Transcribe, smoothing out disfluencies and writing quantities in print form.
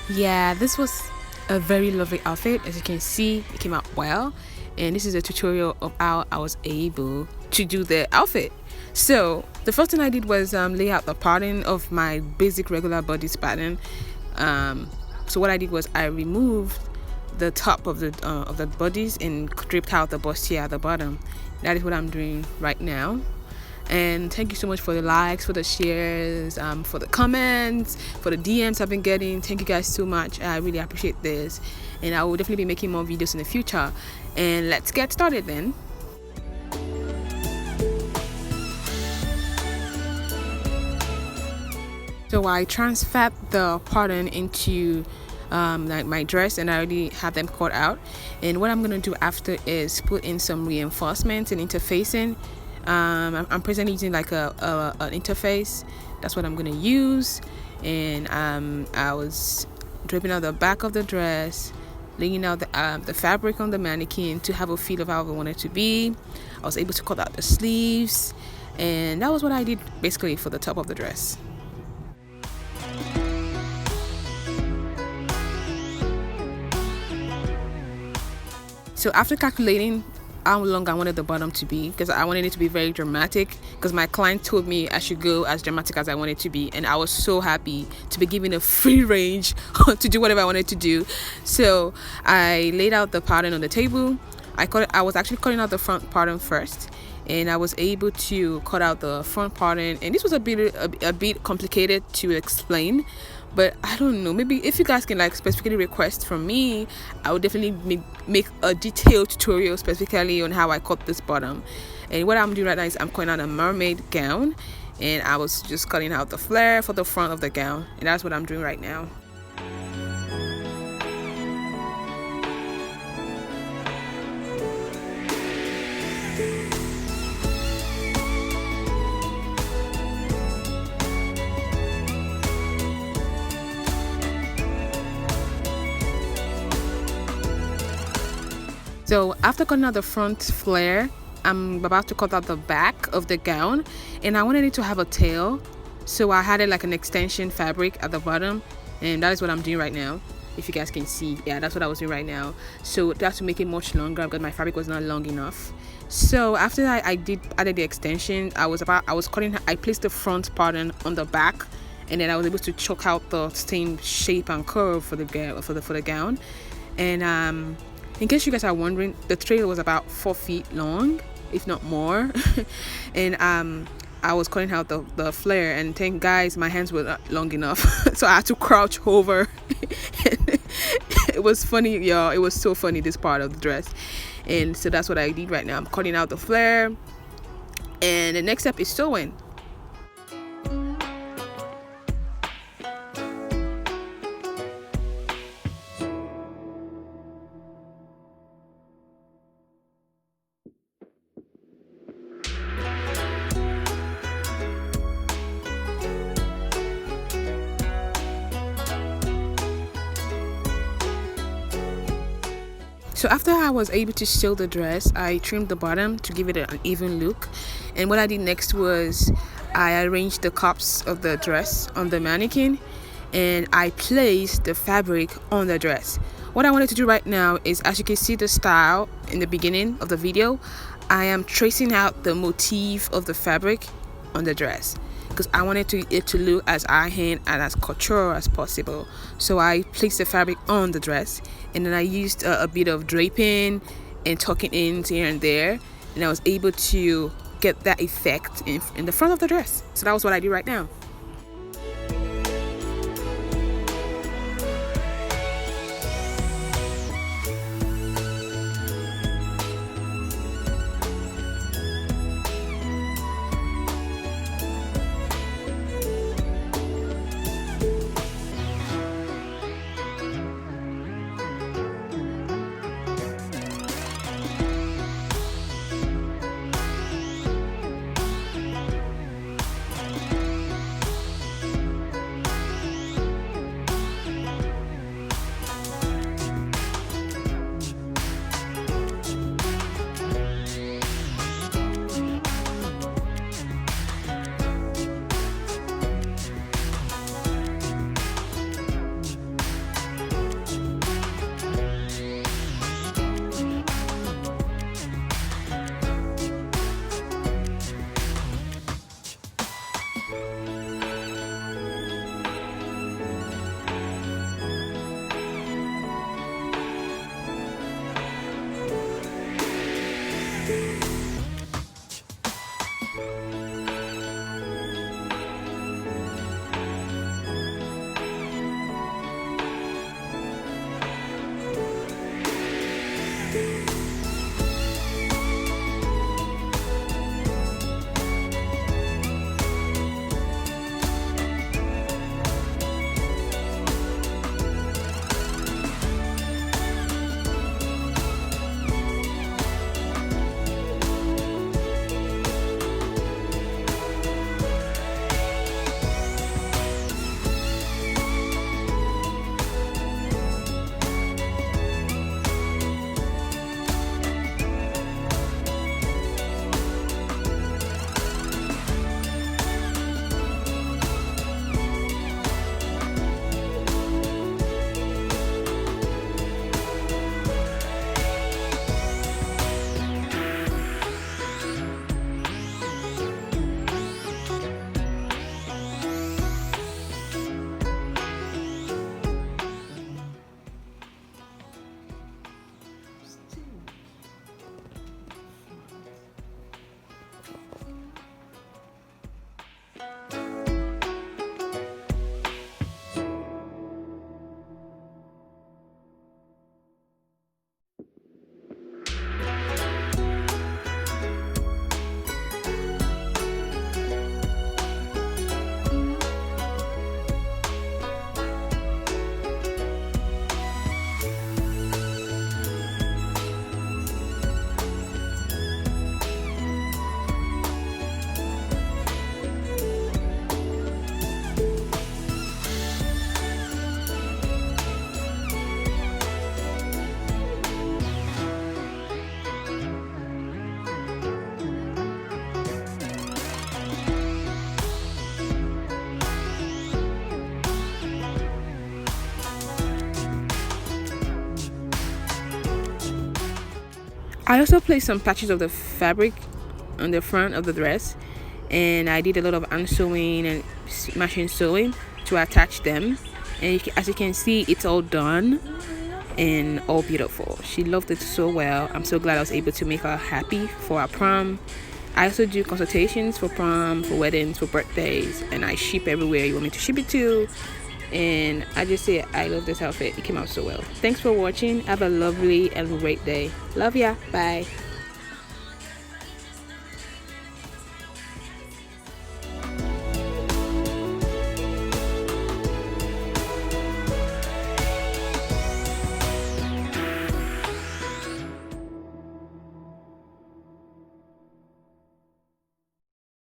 Yeah, this was a very lovely outfit. As you can see, it came out well. And this is a tutorial of how I was able to do the outfit. So the first thing I did was lay out the pattern of my basic regular bodice pattern. So what I did was I removed the top of the bodice and draped out the bustier at the bottom. That is what I'm doing right now. And thank you so much for the likes, for the shares, for the comments, for the DMs I've been getting. Thank you guys so much. I really appreciate this, and I will definitely be making more videos in the future. And let's get started then. So I transferred the pattern into like my dress, and I already have them cut out. And what I'm gonna do after is put in some reinforcements and interfacing. I'm presently using like an interface. That's what I'm gonna use. And I was draping out the back of the dress, laying out the fabric on the mannequin to have a feel of how I want it to be. I was able to cut out the sleeves, and that was what I did basically for the top of the dress. So after calculating how long I wanted the bottom to be, because I wanted it to be very dramatic, because my client told me I should go as dramatic as I wanted to be, and I was so happy to be given a free range to do whatever I wanted to do. So I laid out the pattern on the table. I was actually cutting out the front pattern first, and I was able to cut out the front pattern, and this was a bit complicated to explain, but I don't know, maybe if you guys can like specifically request from me, I would definitely make a detailed tutorial specifically on how I cut this bottom. And what I'm doing right now is I'm cutting out a mermaid gown, and I was just cutting out the flare for the front of the gown, and that's what I'm doing right now. So after cutting out the front flare, I'm about to cut out the back of the gown, and I wanted it to have a tail, so I added like an extension fabric at the bottom, and that is what I'm doing right now. If you guys can see, yeah, that's what I was doing right now. So that's to make it much longer because my fabric was not long enough. So after I added the extension, I placed the front pattern on the back, and then I was able to chalk out the same shape and curve for the gown. And in case you guys are wondering, the trail was about 4 feet long, if not more. And I was cutting out the flare, and thank guys, my hands were not long enough, so I had to crouch over. It was funny, y'all. It was so funny, this part of the dress. And so that's what I did right now. I'm cutting out the flare, and the next step is sewing. So after I was able to sew the dress, I trimmed the bottom to give it an even look. And what I did next was I arranged the cups of the dress on the mannequin, and I placed the fabric on the dress. What I wanted to do right now is, as you can see the style in the beginning of the video, I am tracing out the motif of the fabric on the dress, because I wanted it to look as high-end and as couture as possible. So I placed the fabric on the dress, and then I used a bit of draping and tucking in here and there, and I was able to get that effect in the front of the dress. So that was what I did right now. I also placed some patches of the fabric on the front of the dress, and I did a lot of hand sewing and machine sewing to attach them. And as you can see, it's all done and all beautiful. She loved it so well. I'm so glad I was able to make her happy for our prom. I also do consultations for prom, for weddings, for birthdays, and I ship everywhere you want me to ship it to. And I just say I love this outfit. It came out so well. Thanks for watching. Have a lovely and great day. Love ya. Bye.